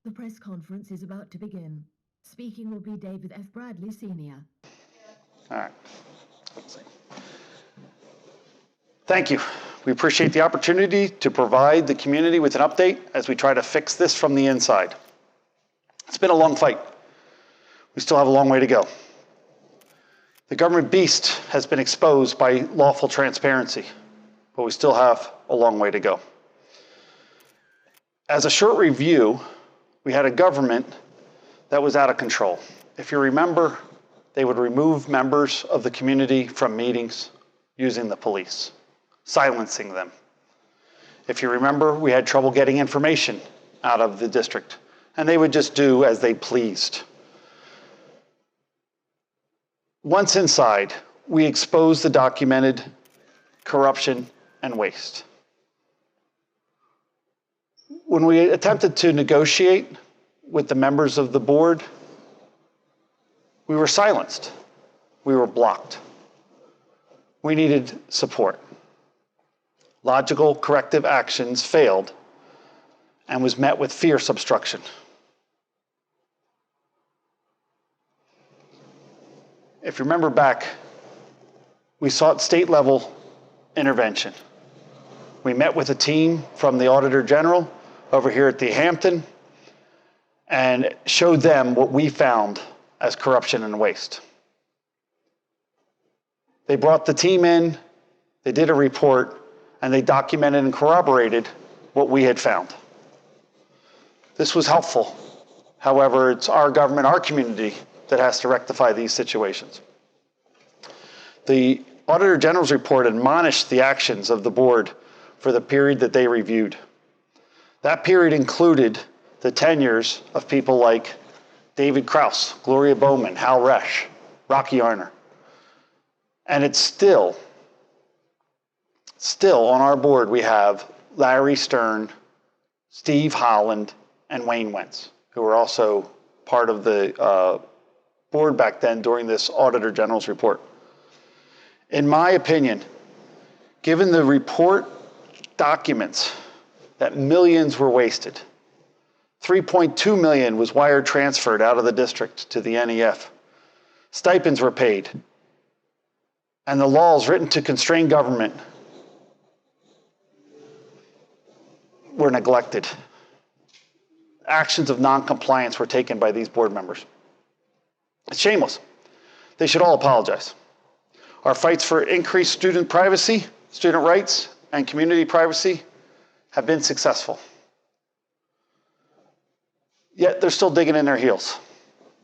The press conference is about to begin. Speaking will be David F. Bradley, Sr. All right. Let's see. Thank you. We appreciate the opportunity to provide the community with an update as we try to fix this from the inside. It's been a long fight. We still have a long way to go. The government beast has been exposed by lawful transparency, but we still have a long way to go. As a short review, we had a government that was out of control. If you remember, they would remove members of the community from meetings using the police, silencing them. If you remember, we had trouble getting information out of the district, and they would just do as they pleased. Once inside, we exposed the documented corruption and waste. When we attempted to negotiate with the members of the board, we were silenced. We were blocked. We needed support. Logical corrective actions failed and was met with fierce obstruction. If you remember back, we sought state-level intervention. We met with a team from the Auditor General over here at the Hampton and showed them what we found as corruption and waste. They brought the team in, they did a report, and they documented and corroborated what we had found. This was helpful. However, it's our government, our community, that has to rectify these situations. The Auditor General's report admonished the actions of the board for the period that they reviewed. That period included the tenures of people like David Kraus, Gloria Bowman, Hal Resch, Rocky Arner. And it's still on our board, we have Larry Stern, Steve Holland, and Wayne Wentz, who were also part of the board back then during this Auditor General's report. In my opinion, given the report documents that millions were wasted, 3.2 million was wire transferred out of the district to the NEF. Stipends were paid. And the laws written to constrain government were neglected. Actions of non-compliance were taken by these board members. It's shameless. They should all apologize. Our fights for increased student privacy, student rights, and community privacy have been successful. Yet they're still digging in their heels.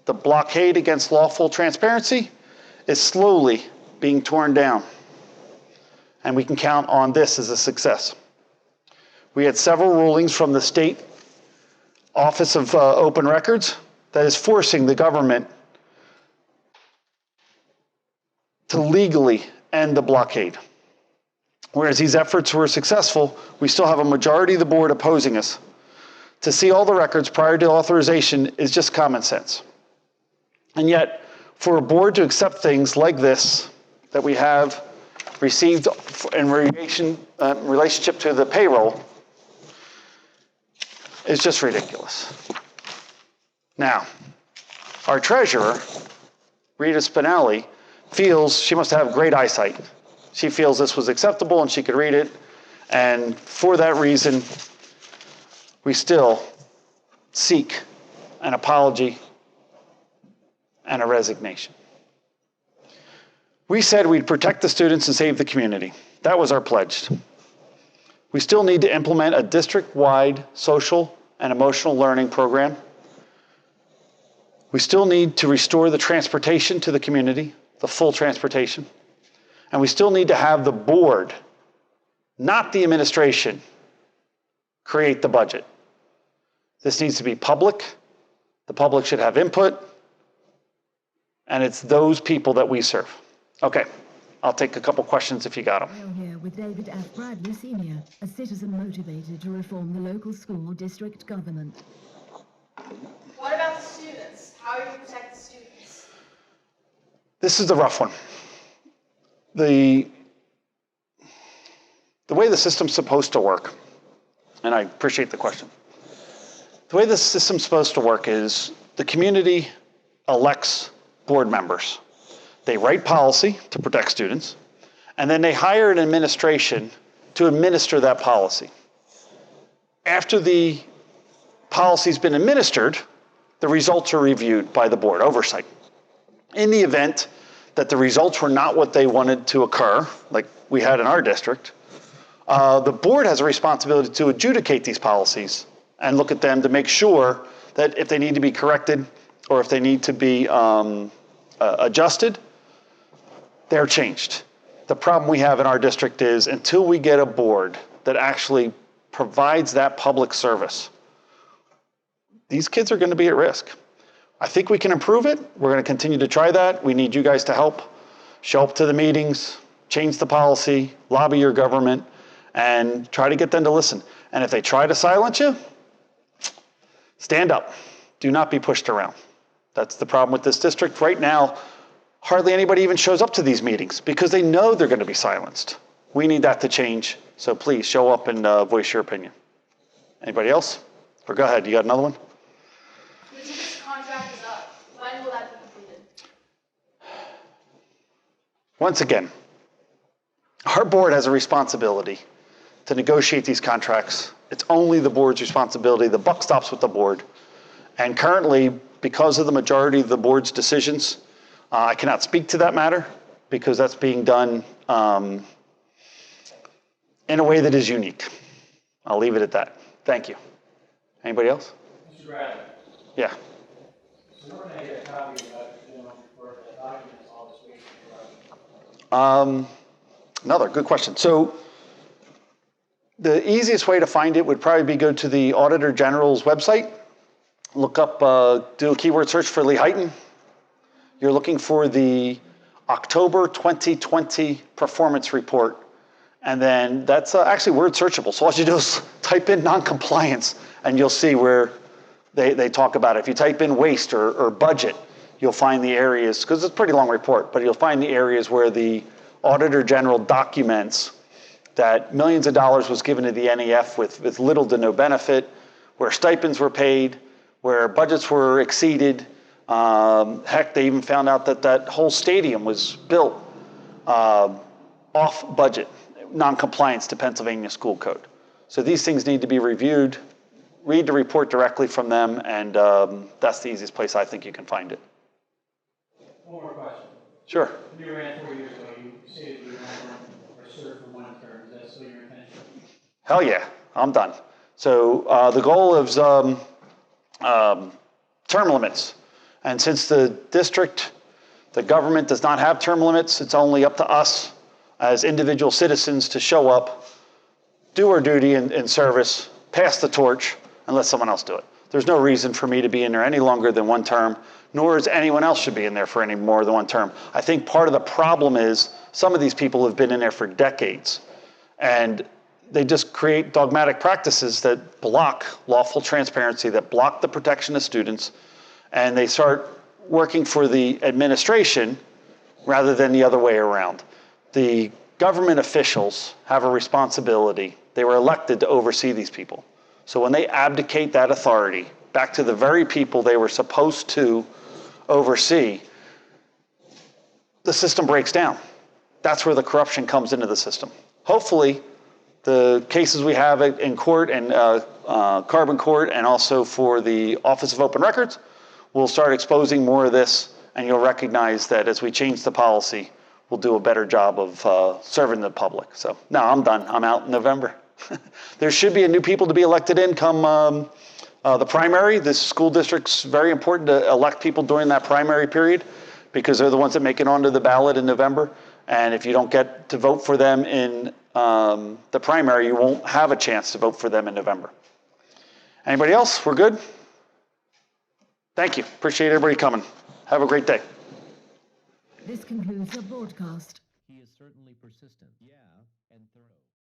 The blockade against lawful transparency is slowly being torn down, and we can count on this as a success. We had several rulings from the State Office of Open Records that is forcing the government to legally end the blockade. Whereas these efforts were successful, we still have a majority of the board opposing us. To see all the records prior to authorization is just common sense. And yet, for a board to accept things like this that we have received in relationship to the payroll is just ridiculous. Now, our treasurer, Rita Spinelli, feels she must have great eyesight. She feels this was acceptable and she could read it. And for that reason, we still seek an apology and a resignation. We said we'd protect the students and save the community. That was our pledge. We still need to implement a district-wide social and emotional learning program. We still need to restore the transportation to the community, the full transportation. And we still need to have the board, not the administration, create the budget. This needs to be public. The public should have input. And it's those people that we serve. Okay, I'll take a couple questions if you got them. We're here with David F. Bradley, Sr., a citizen motivated to reform the local school district government. What about the students? How are you going to protect the students? This is the rough one. The way the system's supposed to work, and I appreciate the question. The way this system's supposed to work is the community elects board members. They write policy to protect students, and then they hire an administration to administer that policy. After the policy's been administered, the results are reviewed by the board, oversight. In the event that the results were not what they wanted to occur, like we had in our district, the board has a responsibility to adjudicate these policies and look at them to make sure that if they need to be corrected or if they need to be adjusted, they're changed. The problem we have in our district is until we get a board that actually provides that public service, these kids are going to be at risk. I think we can improve it. We're going to continue to try that. We need you guys to help. Show up to the meetings, change the policy, lobby your government, and try to get them to listen. And if they try to silence you, stand up. Do not be pushed around. That's the problem with this district. Right now, hardly anybody even shows up to these meetings because they know they're going to be silenced. We need that to change. So please show up and voice your opinion. Anybody else? Or go ahead, you got another one? This contract is up. When will that be completed? Once again, our board has a responsibility to negotiate these contracts. It's only the board's responsibility. The buck stops with the board. And currently, because of the majority of the board's decisions, I cannot speak to that matter because that's being done in a way that is unique. I'll leave it at that. Thank you. Anybody else? Mr. Bradley, Yeah. so we're going to get a copy of that for the documents all this week. Another good question. So the easiest way to find it would probably be go to the Auditor General's website, look up, do a keyword search for Lee Heighton. You're looking for the October 2020 performance report. And then that's actually word searchable. So all you do is type in non-compliance and you'll see where they talk about it. If you type in waste or budget, you'll find the areas, because it's a pretty long report, but you'll find the areas where the Auditor General documents that millions of dollars was given to the NEF with little to no benefit, where stipends were paid, where budgets were exceeded. Heck, they even found out that that whole stadium was built off budget, non-compliance to Pennsylvania school code. So these things need to be reviewed. Read the report directly from them, and that's the easiest place I think you can find it. One more question. Sure. When you ran 4 years ago, you stated you were served for one term. Is that still your intention? Hell yeah, I'm done. So the goal is term limits. And since the district, the government does not have term limits, it's only up to us as individual citizens to show up, do our duty in service, pass the torch, and let someone else do it. There's no reason for me to be in there any longer than one term, nor is anyone else should be in there for any more than one term. I think part of the problem is some of these people have been in there for decades, and they just create dogmatic practices that block lawful transparency, that block the protection of students, and they start working for the administration rather than the other way around. The government officials have a responsibility. They were elected to oversee these people. So when they abdicate that authority back to the very people they were supposed to oversee, the system breaks down. That's where the corruption comes into the system. Hopefully, the cases we have in court and Carbon Court and also for the Office of Open Records will start exposing more of this, and you'll recognize that as we change the policy, we'll do a better job of serving the public. So, no, I'm done. I'm out in November. There should be a new people to be elected in come the primary. This school district's very important to elect people during that primary period because they're the ones that make it onto the ballot in November. And if you don't get to vote for them in the primary, you won't have a chance to vote for them in November. Anybody else? We're good? Thank you. Appreciate everybody coming. Have a great day. This concludes the broadcast. He is certainly persistent. Yeah, and thorough.